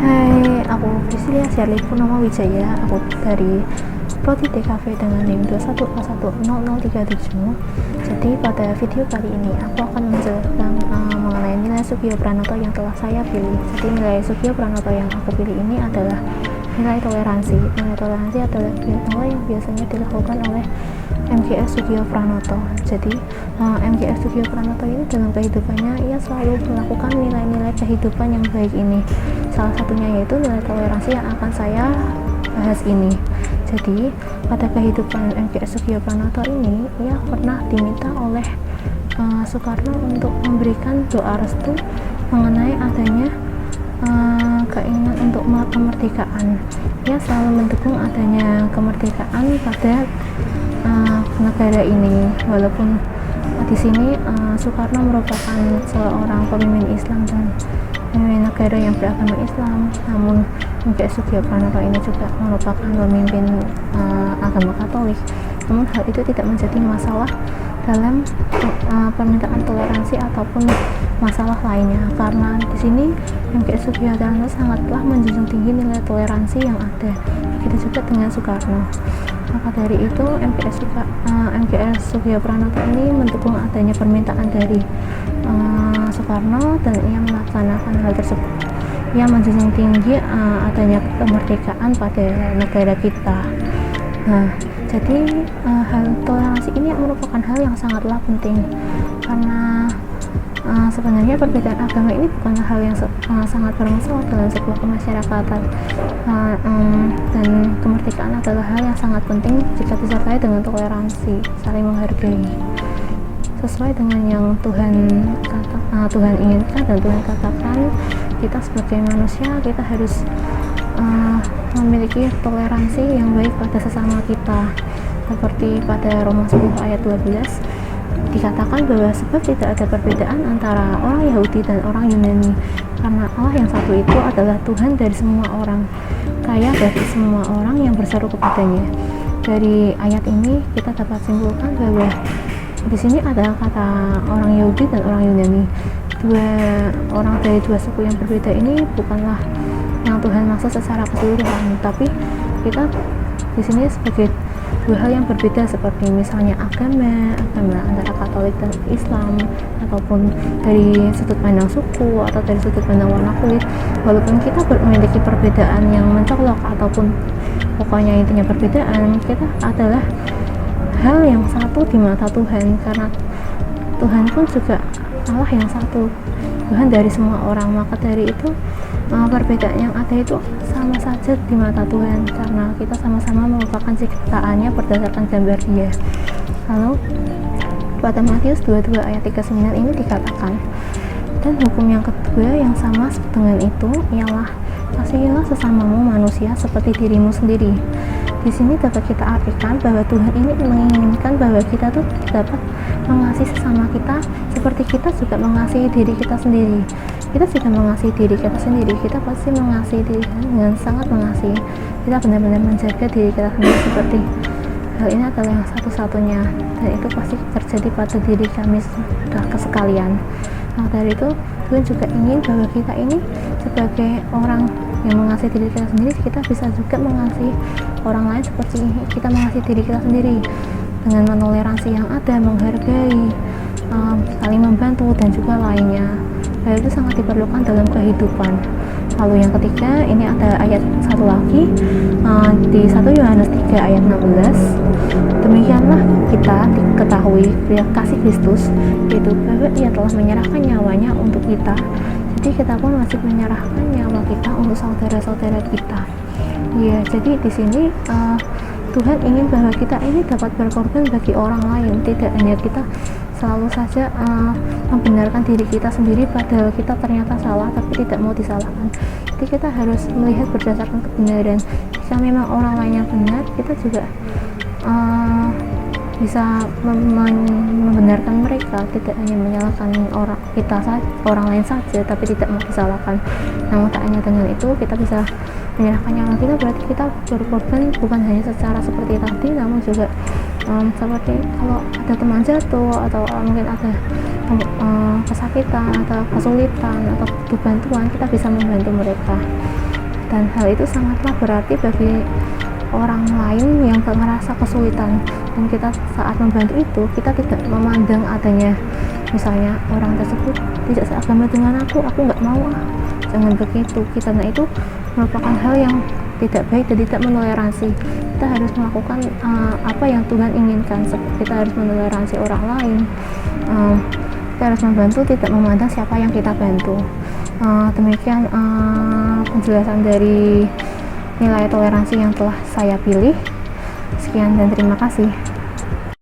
Hai, aku Priscilia Sherly Purnama Wijaya. Aku dari Prodi TKV dengan NIM 211100037. Jadi pada video kali ini aku akan menjelaskan mengenai nilai Sugio Pranoto yang telah saya pilih. Jadi nilai Sugio Pranoto yang aku pilih ini adalah nilai toleransi. Nilai toleransi adalah nilai yang biasanya dilakukan oleh MGS Sugio Pranoto. Jadi MGS Sugio Pranoto ini dalam kehidupannya ia selalu melakukan nilai-nilai kehidupan yang baik ini. Salah satunya yaitu nilai toleransi yang akan saya bahas ini. Jadi pada kehidupan MGS Sugio Pranoto ini ia pernah diminta oleh Soekarno untuk memberikan doa restu mengenai adanya keinginan untuk kemerdekaan. Ia selalu mendukung adanya kemerdekaan pada negara ini, walaupun di sini Soekarno merupakan seorang pemimpin Islam dan pemimpin negara yang beragama Islam, namun MGS Sugio Pranoto ini juga merupakan pemimpin agama Katolik. Namun hal itu tidak menjadi masalah dalam permintaan toleransi ataupun masalah lainnya, karena di sini MGS Sugio Pranoto sangatlah menjunjung tinggi nilai toleransi yang ada. Begitu juga dengan Soekarno. Maka dari itu MGS Sugio Pranoto ini mendukung adanya permintaan dari Soekarno dan ia melaksanakan hal tersebut. Ia menjunjung tinggi adanya kemerdekaan pada negara kita. Nah, jadi hal toleransi ini merupakan hal yang sangatlah penting, karena sebenarnya perbedaan agama ini bukanlah hal yang sangat bermasalah dalam sebuah kemasyarakatan, dan kemerdekaan adalah hal yang sangat penting jika disertai dengan toleransi, saling menghargai, sesuai dengan yang Tuhan inginkan dan Tuhan katakan. Kita sebagai manusia kita harus memiliki toleransi yang baik pada sesama kita, seperti pada Roma 10 ayat 12 dikatakan bahwa sebab tidak ada perbedaan antara orang Yahudi dan orang Yunani, karena Allah yang satu itu adalah Tuhan dari semua orang, kaya bagi semua orang yang berseru kepadanya. Dari ayat ini kita dapat simpulkan bahwa di sini ada kata orang Yahudi dan orang Yunani. Dua orang dari dua suku yang berbeda ini bukanlah yang Tuhan maksud secara keseluruhan, tapi kita di sini sebagai dua hal yang berbeda, seperti misalnya agama antara Katolik dan Islam, ataupun dari sudut pandang suku atau dari sudut pandang warna kulit. Walaupun kita memiliki perbedaan yang mencolok ataupun pokoknya intinya perbedaan, kita adalah hal yang satu di mata Tuhan, karena Tuhan pun juga Allah yang satu, Tuhan dari semua orang. Maka dari itu perbedaan yang ada itu sama saja di mata Tuhan, karena kita sama-sama merupakan ciptaannya berdasarkan gambar Dia. Lalu pada Matius 22 ayat 39 ini dikatakan, dan hukum yang kedua yang sama dengan itu ialah kasihilah sesamamu manusia seperti dirimu sendiri. Di sini dapat kita artikan bahwa Tuhan ini menginginkan bahwa kita tuh dapat mengasihi sesama kita seperti kita juga mengasihi diri kita sendiri. Kita jika mengasihi diri kita sendiri, kita pasti mengasihi diri dengan sangat mengasihi. Kita benar-benar menjaga diri kita sendiri, seperti hal ini adalah yang satu-satunya, dan itu pasti terjadi pada diri kami sudah sekalian. Nah, dari itu Tuhan juga ingin bahwa kita ini sebagai orang yang mengasihi diri kita sendiri, kita bisa juga mengasihi orang lain seperti kita mengasihi diri kita sendiri, dengan menoleransi yang ada, menghargai, saling membantu dan juga lainnya. Hal itu sangat diperlukan dalam kehidupan. Lalu yang ketiga, ini ada ayat satu lagi di 1 Yohanes 3 ayat 16. Demikianlah kita diketahui kasih Kristus, yaitu bahwa Ia telah menyerahkan nyawanya untuk kita. Jadi kita pun wajib menyerahkan nyawa kita untuk saudara-saudara kita. Ya, jadi di sini Tuhan ingin bahwa kita ini dapat berkorban bagi orang lain, tidak hanya kita selalu saja membenarkan diri kita sendiri padahal kita ternyata salah tapi tidak mau disalahkan. Jadi kita harus melihat berdasarkan kebenaran. Jika memang orang lainnya benar, kita juga bisa membenarkan mereka, tidak hanya menyalahkan orang lain saja tapi tidak mau disalahkan. Namun tak hanya dengan itu, kita bisa menyerahkan nyawa kita, berarti kita berkorban bukan hanya secara seperti tadi, namun juga seperti kalau ada teman jatuh atau mungkin ada kesakitan atau kesulitan atau butuh bantuan, kita bisa membantu mereka. dan hal itu sangatlah berarti bagi orang lain yang merasa kesulitan, dan kita saat membantu itu kita tidak memandang adanya misalnya orang tersebut tidak seagama dengan aku nggak mau, jangan begitu. Kita itu merupakan hal yang tidak baik dan tidak menoleransi. Kita harus melakukan apa yang Tuhan inginkan. Kita harus menoleransi orang lain, kita harus membantu tidak memandang siapa yang kita bantu. Demikian penjelasan dari nilai toleransi yang telah saya pilih. Sekian dan terima kasih.